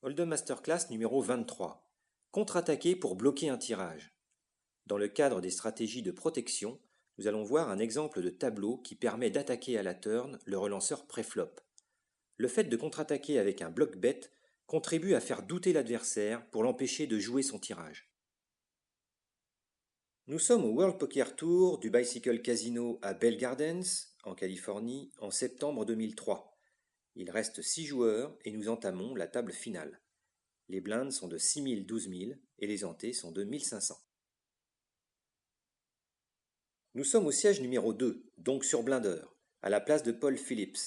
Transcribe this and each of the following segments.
Hold'em Masterclass numéro 23. Contre-attaquer pour bloquer un tirage. Dans le cadre des stratégies de protection, nous allons voir un exemple de tableau qui permet d'attaquer à la turn le relanceur pré-flop. Le fait de contre-attaquer avec un bloc bet contribue à faire douter l'adversaire pour l'empêcher de jouer son tirage. Nous sommes au World Poker Tour du Bicycle Casino à Bell Gardens, en Californie, en septembre 2003. Il reste 6 joueurs et nous entamons la table finale. Les blindes sont de 6 000, 12 000 et les antés sont de 1500. Nous sommes au siège numéro 2, donc sur blindeur, à la place de Paul Phillips.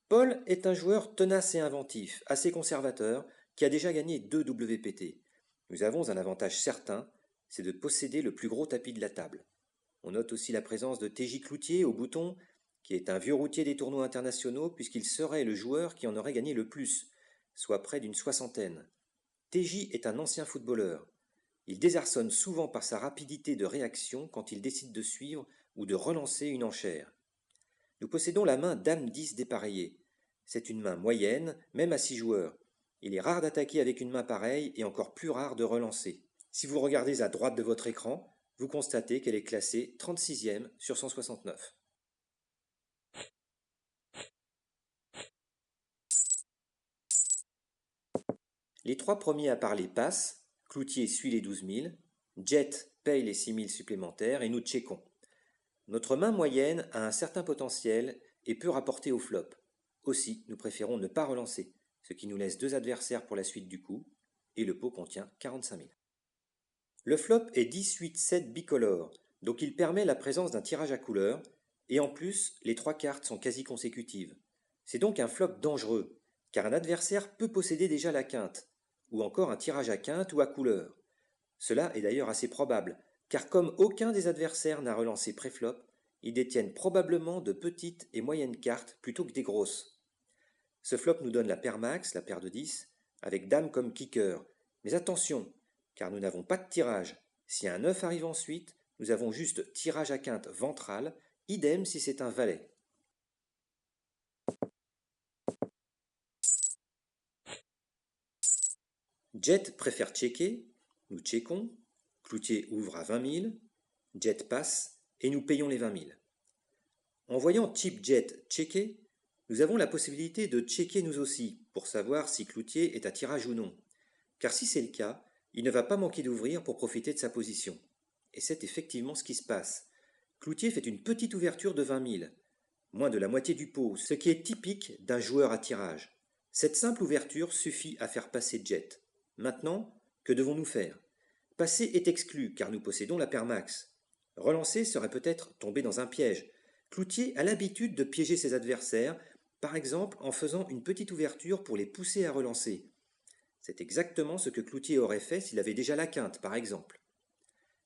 Paul est un joueur tenace et inventif, assez conservateur, qui a déjà gagné 2 WPT. Nous avons un avantage certain, c'est de posséder le plus gros tapis de la table. On note aussi la présence de TJ Cloutier au bouton, qui est un vieux routier des tournois internationaux puisqu'il serait le joueur qui en aurait gagné le plus, soit près d'une soixantaine. TJ est un ancien footballeur. Il désarçonne souvent par sa rapidité de réaction quand il décide de suivre ou de relancer une enchère. Nous possédons la main Dame 10 dépareillée. C'est une main moyenne, même à 6 joueurs. Il est rare d'attaquer avec une main pareille et encore plus rare de relancer. Si vous regardez à droite de votre écran, vous constatez qu'elle est classée 36e sur 169. Les 3 premiers à parler passent, Cloutier suit les 12 000, Jet paye les 6 000 supplémentaires et nous checkons. Notre main moyenne a un certain potentiel et peut rapporter au flop. Aussi, nous préférons ne pas relancer, ce qui nous laisse 2 adversaires pour la suite du coup, et le pot contient 45 000. Le flop est 10-8-7 bicolore, donc il permet la présence d'un tirage à couleur, et en plus, les 3 cartes sont quasi consécutives. C'est donc un flop dangereux, car un adversaire peut posséder déjà la quinte, ou encore un tirage à quinte ou à couleur. Cela est d'ailleurs assez probable, car comme aucun des adversaires n'a relancé pré-flop, ils détiennent probablement de petites et moyennes cartes plutôt que des grosses. Ce flop nous donne la paire max, la paire de 10, avec dame comme kicker. Mais attention, car nous n'avons pas de tirage. Si un 9 arrive ensuite, nous avons juste tirage à quinte ventrale, idem si c'est un valet. Jet préfère checker, nous checkons, Cloutier ouvre à 20 000, Jet passe et nous payons les 20 000. En voyant Chip Jet checker, nous avons la possibilité de checker nous aussi pour savoir si Cloutier est à tirage ou non. Car si c'est le cas, il ne va pas manquer d'ouvrir pour profiter de sa position. Et c'est effectivement ce qui se passe. Cloutier fait une petite ouverture de 20 000, moins de la moitié du pot, ce qui est typique d'un joueur à tirage. Cette simple ouverture suffit à faire passer Jet. Maintenant, que devons-nous faire? Passer est exclu car nous possédons la paire max. Relancer serait peut-être tomber dans un piège. Cloutier a l'habitude de piéger ses adversaires, par exemple en faisant une petite ouverture pour les pousser à relancer. C'est exactement ce que Cloutier aurait fait s'il avait déjà la quinte, par exemple.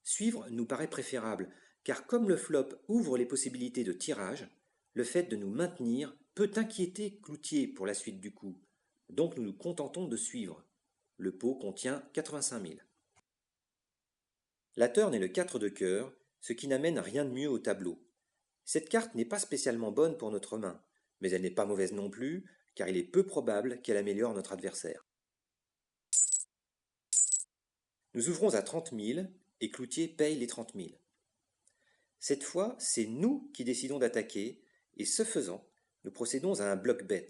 Suivre nous paraît préférable, car comme le flop ouvre les possibilités de tirage, le fait de nous maintenir peut inquiéter Cloutier pour la suite du coup. Donc nous nous contentons de suivre. Le pot contient 85 000. La turn est le 4 de cœur, ce qui n'amène rien de mieux au tableau. Cette carte n'est pas spécialement bonne pour notre main, mais elle n'est pas mauvaise non plus, car il est peu probable qu'elle améliore notre adversaire. Nous ouvrons à 30 000 et Cloutier paye les 30 000. Cette fois, c'est nous qui décidons d'attaquer et ce faisant, nous procédons à un bloc bet.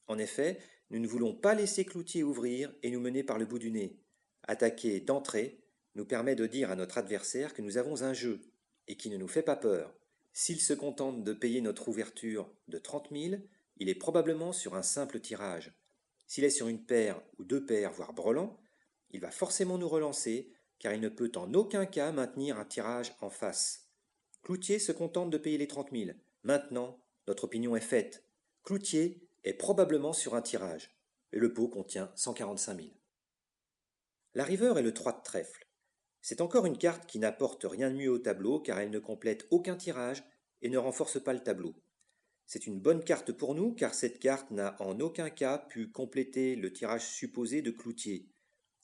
En effet, nous ne voulons pas laisser Cloutier ouvrir et nous mener par le bout du nez. Attaquer d'entrée nous permet de dire à notre adversaire que nous avons un jeu et qui ne nous fait pas peur. S'il se contente de payer notre ouverture de 30 000, il est probablement sur un simple tirage. S'il est sur une paire ou 2 paires, voire brelan, il va forcément nous relancer car il ne peut en aucun cas maintenir un tirage en face. Cloutier se contente de payer les 30 000. Maintenant, notre opinion est faite. Cloutier est probablement sur un tirage et le pot contient 145 000. La river est le 3 de trèfle. C'est encore une carte qui n'apporte rien de mieux au tableau car elle ne complète aucun tirage et ne renforce pas le tableau. C'est une bonne carte pour nous car cette carte n'a en aucun cas pu compléter le tirage supposé de Cloutier.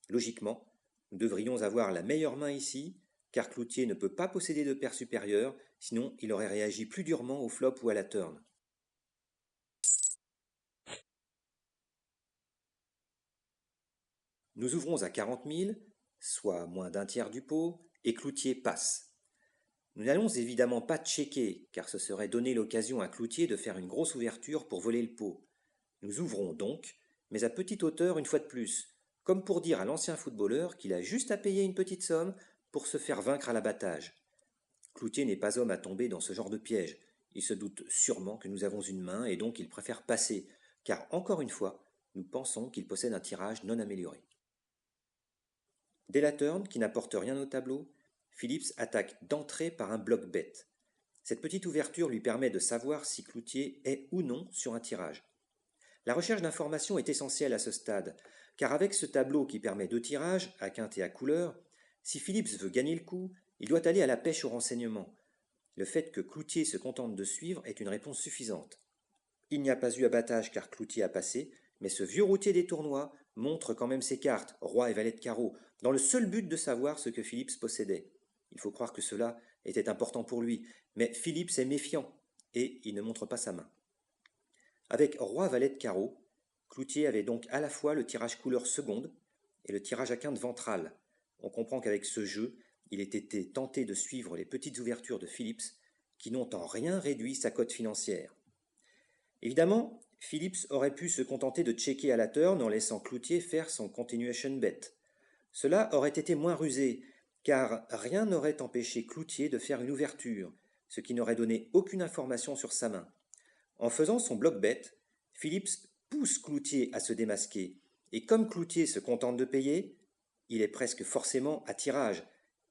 Logiquement, nous devrions avoir la meilleure main ici car Cloutier ne peut pas posséder de paire supérieure, sinon il aurait réagi plus durement au flop ou à la turn. Nous ouvrons à 40 000, soit moins d'un tiers du pot, et Cloutier passe. Nous n'allons évidemment pas checker, car ce serait donner l'occasion à Cloutier de faire une grosse ouverture pour voler le pot. Nous ouvrons donc, mais à petite hauteur une fois de plus, comme pour dire à l'ancien footballeur qu'il a juste à payer une petite somme pour se faire vaincre à l'abattage. Cloutier n'est pas homme à tomber dans ce genre de piège. Il se doute sûrement que nous avons une main et donc il préfère passer, car encore une fois, nous pensons qu'il possède un tirage non amélioré. Dès la turn, qui n'apporte rien au tableau, Phillips attaque d'entrée par un bloc bête. Cette petite ouverture lui permet de savoir si Cloutier est ou non sur un tirage. La recherche d'informations est essentielle à ce stade, car avec ce tableau qui permet deux tirages, à quinte et à couleur, si Phillips veut gagner le coup, il doit aller à la pêche aux renseignements. Le fait que Cloutier se contente de suivre est une réponse suffisante. Il n'y a pas eu abattage car Cloutier a passé, mais ce vieux routier des tournois montre quand même ses cartes, roi et valet de carreau, dans le seul but de savoir ce que Phillips possédait. Il faut croire que cela était important pour lui, mais Phillips est méfiant, et il ne montre pas sa main. Avec roi-valet de carreau, Cloutier avait donc à la fois le tirage couleur seconde et le tirage à quinte ventrale. On comprend qu'avec ce jeu, il ait été tenté de suivre les petites ouvertures de Phillips, qui n'ont en rien réduit sa cote financière. Évidemment, Phillips aurait pu se contenter de checker à la turn en laissant Cloutier faire son continuation bet. Cela aurait été moins rusé, car rien n'aurait empêché Cloutier de faire une ouverture, ce qui n'aurait donné aucune information sur sa main. En faisant son bloc bet, Phillips pousse Cloutier à se démasquer, et comme Cloutier se contente de payer, il est presque forcément à tirage.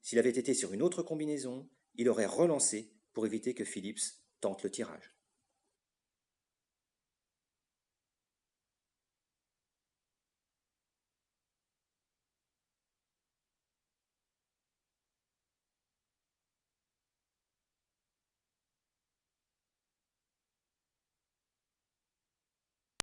S'il avait été sur une autre combinaison, il aurait relancé pour éviter que Phillips tente le tirage.